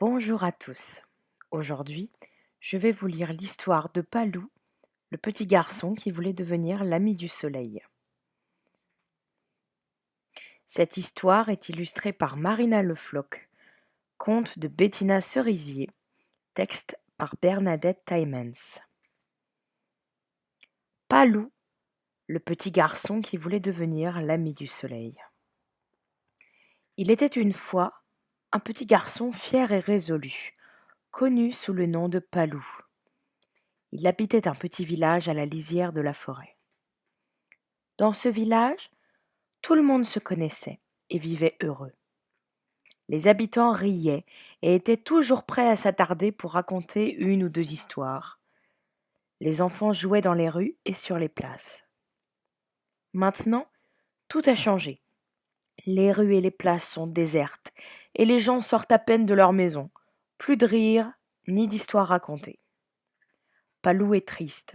Bonjour à tous. Aujourd'hui, je vais vous lire l'histoire de Palou, le petit garçon qui voulait devenir l'ami du soleil. Cette histoire est illustrée par Marina Le Floch, conte de Bettina Cerisier, texte par Bernadette Taimens. Palou, le petit garçon qui voulait devenir l'ami du soleil. Il était une fois un petit garçon fier et résolu, connu sous le nom de Palou. Il habitait un petit village à la lisière de la forêt. Dans ce village, tout le monde se connaissait et vivait heureux. Les habitants riaient et étaient toujours prêts à s'attarder pour raconter une ou deux histoires. Les enfants jouaient dans les rues et sur les places. Maintenant, tout a changé. Les rues et les places sont désertes et les gens sortent à peine de leur maison. Plus de rire, ni d'histoires racontées. Palou est triste.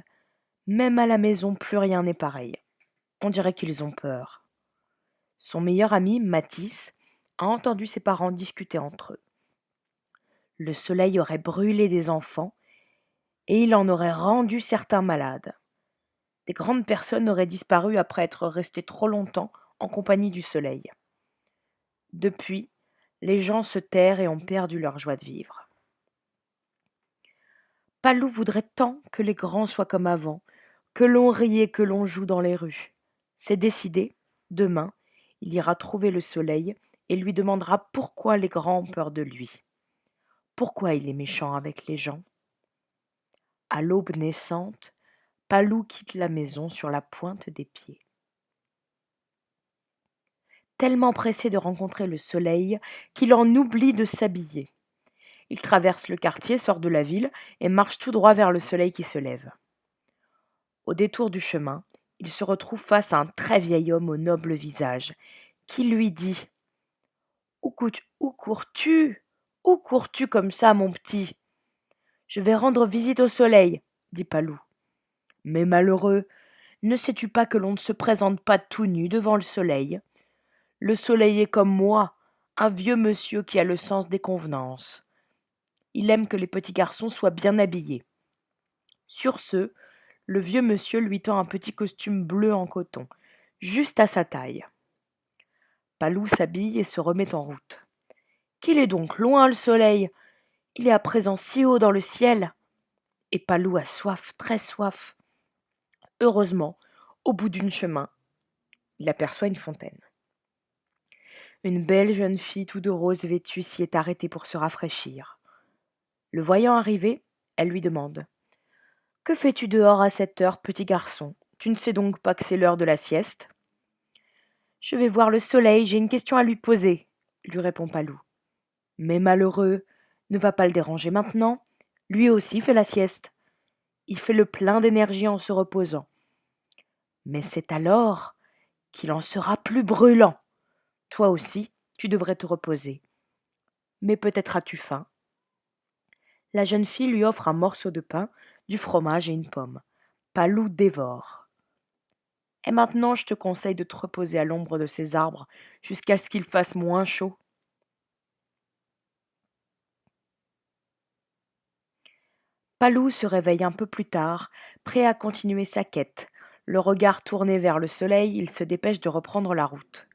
Même à la maison, plus rien n'est pareil. On dirait qu'ils ont peur. Son meilleur ami, Mathis, a entendu ses parents discuter entre eux. Le soleil aurait brûlé des enfants et il en aurait rendu certains malades. Des grandes personnes auraient disparu après être restées trop longtemps en compagnie du soleil. Depuis, les gens se tairent et ont perdu leur joie de vivre. Palou voudrait tant que les grands soient comme avant, que l'on rie et que l'on joue dans les rues. C'est décidé, demain, il ira trouver le soleil et lui demandera pourquoi les grands ont peur de lui. Pourquoi il est méchant avec les gens? À l'aube naissante, Palou quitte la maison sur la pointe des pieds. Tellement pressé de rencontrer le soleil qu'il en oublie de s'habiller. Il traverse le quartier, sort de la ville et marche tout droit vers le soleil qui se lève. Au détour du chemin, il se retrouve face à un très vieil homme au noble visage, qui lui dit « Où cours-tu? Où cours-tu comme ça, mon petit ?»« Je vais rendre visite au soleil, » dit Palou. « Mais malheureux, ne sais-tu pas que l'on ne se présente pas tout nu devant le soleil? Le soleil est comme moi, un vieux monsieur qui a le sens des convenances. Il aime que les petits garçons soient bien habillés. » Sur ce, le vieux monsieur lui tend un petit costume bleu en coton, juste à sa taille. Palou s'habille et se remet en route. Qu'il est donc loin le soleil! Il est à présent si haut dans le ciel! Et Palou a soif, très soif. Heureusement, au bout d'un chemin, il aperçoit une fontaine. Une belle jeune fille tout de rose vêtue s'y est arrêtée pour se rafraîchir. Le voyant arriver, elle lui demande « Que fais-tu dehors à cette heure, petit garçon? Tu ne sais donc pas que c'est l'heure de la sieste ?»« Je vais voir le soleil, j'ai une question à lui poser, » lui répond Palou. « Mais malheureux, ne va pas le déranger maintenant, lui aussi fait la sieste. Il fait le plein d'énergie en se reposant. Mais c'est alors qu'il en sera plus brûlant. Toi aussi, tu devrais te reposer. Mais peut-être as-tu faim. » La jeune fille lui offre un morceau de pain, du fromage et une pomme. Palou dévore. « Et maintenant, je te conseille de te reposer à l'ombre de ces arbres jusqu'à ce qu'il fasse moins chaud. » Palou se réveille un peu plus tard, prêt à continuer sa quête. Le regard tourné vers le soleil, il se dépêche de reprendre la route.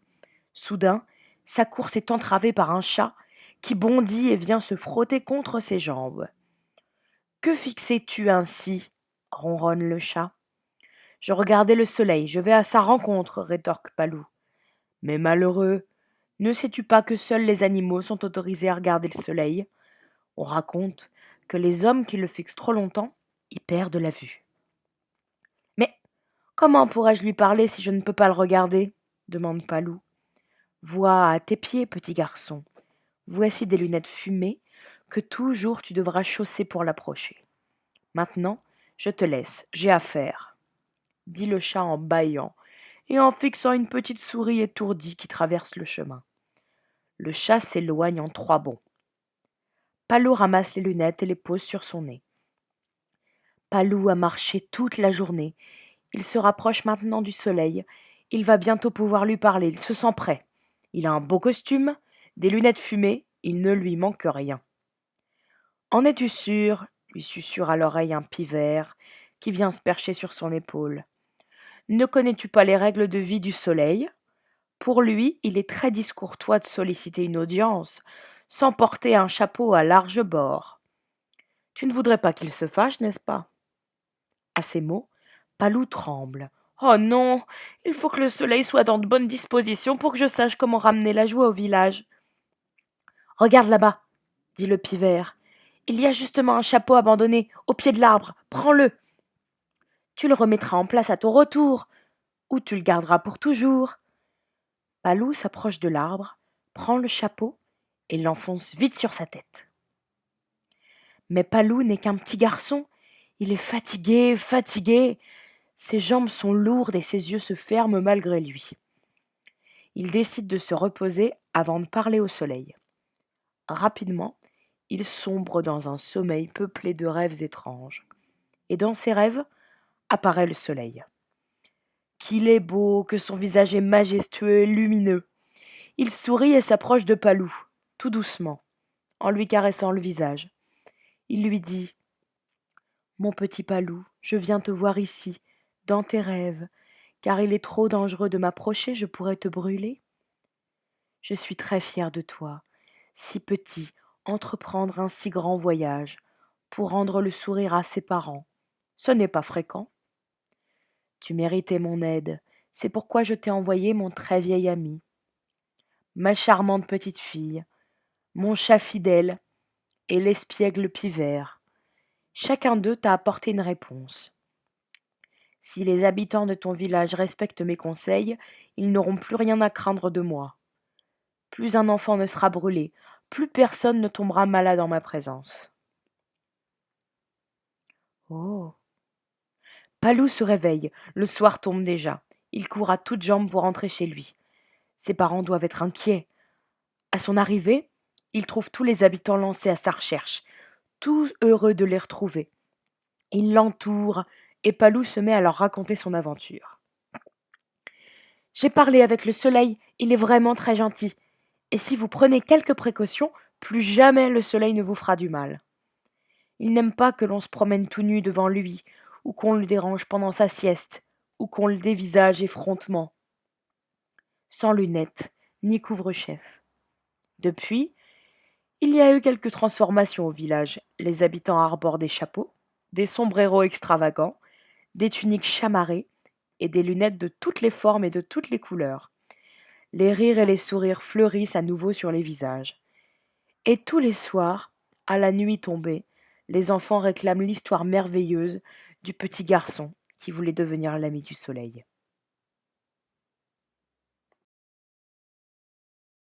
Soudain, sa course est entravée par un chat qui bondit et vient se frotter contre ses jambes. « Que fixais-tu ainsi ?» ronronne le chat. « Je regardais le soleil, je vais à sa rencontre, » rétorque Palou. « Mais malheureux, ne sais-tu pas que seuls les animaux sont autorisés à regarder le soleil? On raconte que les hommes qui le fixent trop longtemps y perdent la vue. »« Mais comment pourrais-je lui parler si je ne peux pas le regarder ?» demande Palou. « Vois à tes pieds, petit garçon. Voici des lunettes fumées que toujours tu devras chausser pour l'approcher. Maintenant, je te laisse, j'ai affaire, » dit le chat en bâillant et en fixant une petite souris étourdie qui traverse le chemin. Le chat s'éloigne en 3 bonds. Palou ramasse les lunettes et les pose sur son nez. Palou a marché toute la journée. Il se rapproche maintenant du soleil. Il va bientôt pouvoir lui parler. Il se sent prêt. Il a un beau costume, des lunettes fumées. Il ne lui manque rien. En es-tu sûr? Lui susurre à l'oreille un pivert qui vient se percher sur son épaule. Ne connais-tu pas les règles de vie du soleil? Pour lui, il est très discourtois de solliciter une audience sans porter un chapeau à larges bords. Tu ne voudrais pas qu'il se fâche, n'est-ce pas? À ces mots, Palou tremble. Oh non, il faut que le soleil soit dans de bonnes dispositions pour que je sache comment ramener la joie au village. Regarde là-bas, dit le pivert. Il y a justement un chapeau abandonné au pied de l'arbre. Prends-le. Tu le remettras en place à ton retour, ou tu le garderas pour toujours. Palou s'approche de l'arbre, prend le chapeau et l'enfonce vite sur sa tête. Mais Palou n'est qu'un petit garçon. Il est fatigué, fatigué. Ses jambes sont lourdes et ses yeux se ferment malgré lui. Il décide de se reposer avant de parler au soleil. Rapidement, il sombre dans un sommeil peuplé de rêves étranges. Et dans ses rêves apparaît le soleil. Qu'il est beau, que son visage est majestueux et lumineux. Il sourit et s'approche de Palou, tout doucement, en lui caressant le visage. Il lui dit « Mon petit Palou, je viens te voir ici, dans tes rêves, car il est trop dangereux de m'approcher, je pourrais te brûler. Je suis très fier de toi, si petit, entreprendre un si grand voyage, pour rendre le sourire à ses parents. Ce n'est pas fréquent. Tu méritais mon aide, c'est pourquoi je t'ai envoyé mon très vieil ami. Ma charmante petite fille, mon chat fidèle et l'espiègle pivert. Chacun d'eux t'a apporté une réponse. Si les habitants de ton village respectent mes conseils, ils n'auront plus rien à craindre de moi. Plus un enfant ne sera brûlé, plus personne ne tombera malade en ma présence. Oh. Palou se réveille, le soir tombe déjà. Il court à toutes jambes pour rentrer chez lui. Ses parents doivent être inquiets. À son arrivée, il trouve tous les habitants lancés à sa recherche, tous heureux de les retrouver. Ils l'entourent et Palou se met à leur raconter son aventure. J'ai parlé avec le soleil, il est vraiment très gentil. Et si vous prenez quelques précautions, plus jamais le soleil ne vous fera du mal. Il n'aime pas que l'on se promène tout nu devant lui, ou qu'on le dérange pendant sa sieste, ou qu'on le dévisage effrontement. Sans lunettes, ni couvre-chef. Depuis, il y a eu quelques transformations au village. Les habitants arborent des chapeaux, des sombreros extravagants, des tuniques chamarrées et des lunettes de toutes les formes et de toutes les couleurs. Les rires et les sourires fleurissent à nouveau sur les visages. Et tous les soirs, à la nuit tombée, les enfants réclament l'histoire merveilleuse du petit garçon qui voulait devenir l'ami du soleil.